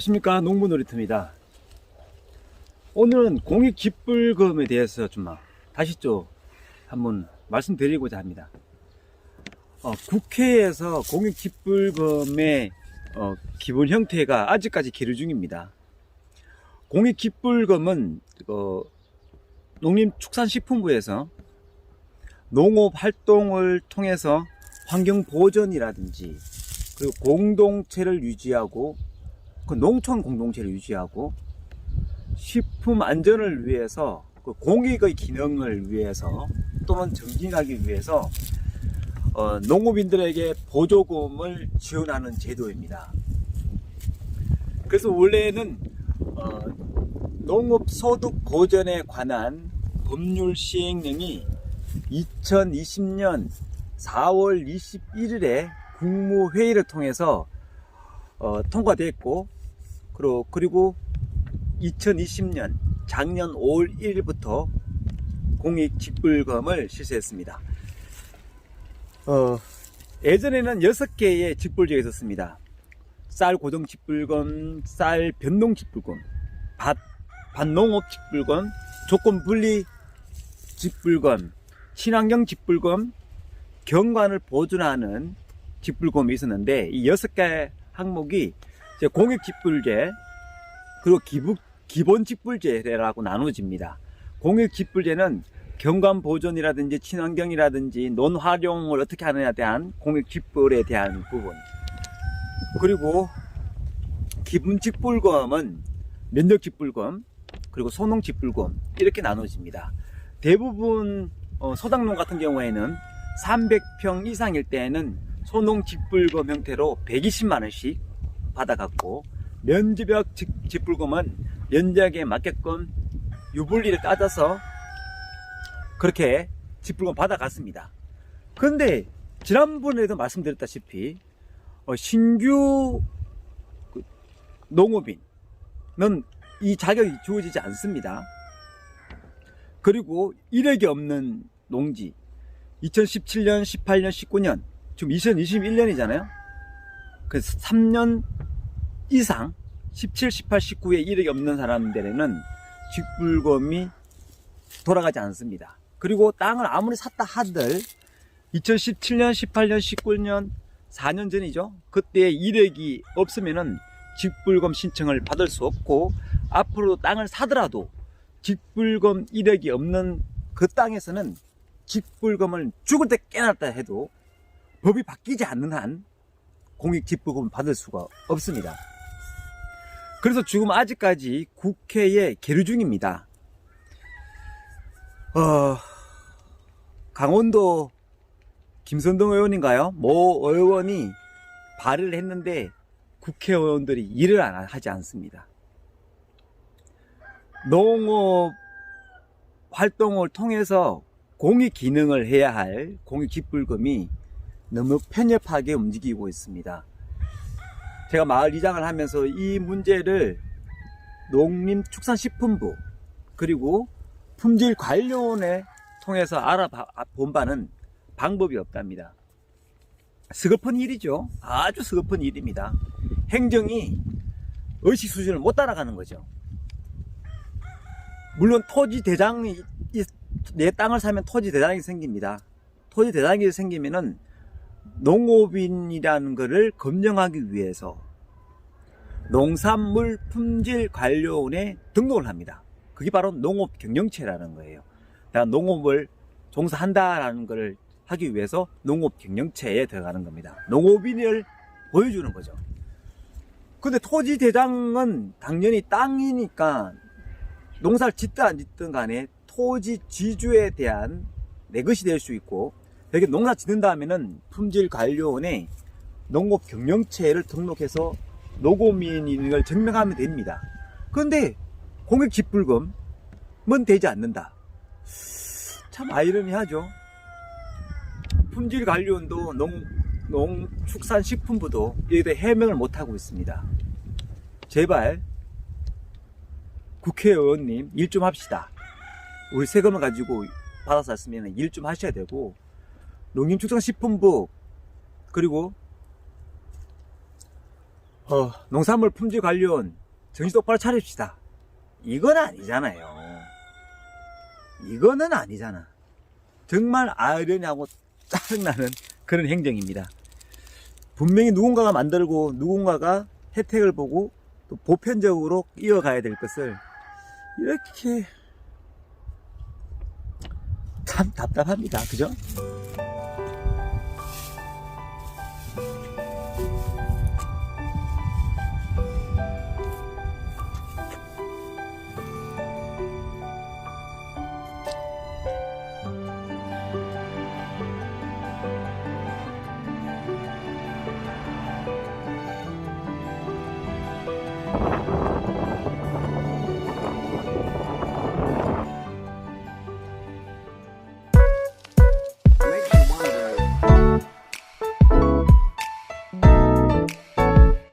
안녕하십니까, 농부놀이터입니다. 오늘은 공익직불금에 대해서 다시 한번 말씀드리고자 합니다. 국회에서 공익직불금의 기본 형태가 아직까지 계류 중입니다. 공익직불금은 농림축산식품부에서 농업활동을 통해서 환경보전이라든지 그리고 공동체를 유지하고 그 농촌 공동체를 유지하고 식품 안전을 위해서 그 공익의 기능을 위해서 또는 정진하기 위해서 농업인들에게 보조금을 지원하는 제도입니다. 그래서 원래는 농업소득 보전에 관한 법률 시행령이 2020년 4월 21일에 국무회의를 통해서 통과됐고, 그리고 2020년 작년 5월 1일부터 공익직불금을 실시했습니다. 예전에는 6개의 직불제가 있었습니다. 쌀 고정직불금, 쌀 변농직불금, 밭농업직불금, 조건분리 직불금, 친환경 직불금, 경관을 보존하는 직불금이 있었는데, 이 6개 항목이 공익직불제 그리고 기본직불제라고 나눠집니다. 공익직불제는 경관보존이라든지 친환경이라든지 논활용을 어떻게 하느냐에 대한 공익직불에 대한 부분, 그리고 기본직불금은 면적직불금 그리고 소농직불금 이렇게 나눠집니다. 대부분 소작농 같은 경우에는 300평 이상일 때에는 소농직불금 형태로 120만원씩 받아갔고, 면적별 직불금은 면적에 맞게끔 유불리를 따져서 그렇게 직불금 받아갔습니다. 그런데 지난번에도 말씀드렸다시피 신규 농업인은 이 자격이 주어지지 않습니다. 그리고 이력이 없는 농지, 2017년, 18년, 19년, 지금 2021년이잖아요. 그래서 3년 이상 17, 18, 19에 이력이 없는 사람들에는 직불금이 돌아가지 않습니다. 그리고 땅을 아무리 샀다 하들 2017년, 18년, 19년 4년 전이죠. 그때 이력이 없으면은 직불금 신청을 받을 수 없고, 앞으로 땅을 사더라도 직불금 이력이 없는 그 땅에서는 직불금을 죽을 때 깨놨다 해도 법이 바뀌지 않는 한 공익직불금을 받을 수가 없습니다. 그래서 지금 아직까지 국회에 계류 중입니다. 강원도 김선동 의원인가요? 모 의원이 발의를 했는데 국회의원들이 일을 하지 않습니다. 농업 활동을 통해서 공익 기능을 해야 할 공익직불금이 너무 편협하게 움직이고 있습니다. 제가 마을 이장을 하면서 이 문제를 농림축산식품부 그리고 품질관리원에 통해서 알아본 바는 방법이 없답니다. 서글픈 일이죠. 아주 서글픈 일입니다. 행정이 의식 수준을 못 따라가는 거죠. 물론 토지대장이, 내 땅을 사면 토지대장이 생깁니다. 토지대장이 생기면은 농업인이라는 것을 검증하기 위해서 농산물 품질관리원에 등록을 합니다. 그게 바로 농업경영체라는 거예요. 내가 농업을 종사한다라는 것을 하기 위해서 농업경영체에 들어가는 겁니다. 농업인을 보여주는 거죠. 근데 토지대장은 당연히 땅이니까 농사를 짓든 안 짓든 간에 토지 지주에 대한 내 것이 될 수 있고, 여기 농사 짓는다 하면은 품질관리원에 농업경영체를 등록해서 농업인인 걸 증명하면 됩니다. 그런데 공익직불금은 되지 않는다. 참 아이러니하죠. 품질관리원도 농축산식품부도 이에 대해 해명을 못하고 있습니다. 제발 국회의원님 일 좀 합시다. 우리 세금을 가지고 받아서 했으면 일 좀 하셔야 되고, 농림축산식품부 그리고 농산물 품질관리원 정신 똑바로 차립시다. 이건 아니잖아요. 이거는 아니잖아. 정말 아이러니하고 짜증나는 그런 행정입니다. 분명히 누군가가 만들고 누군가가 혜택을 보고 또 보편적으로 이어가야 될 것을 이렇게 참 답답합니다. 그죠?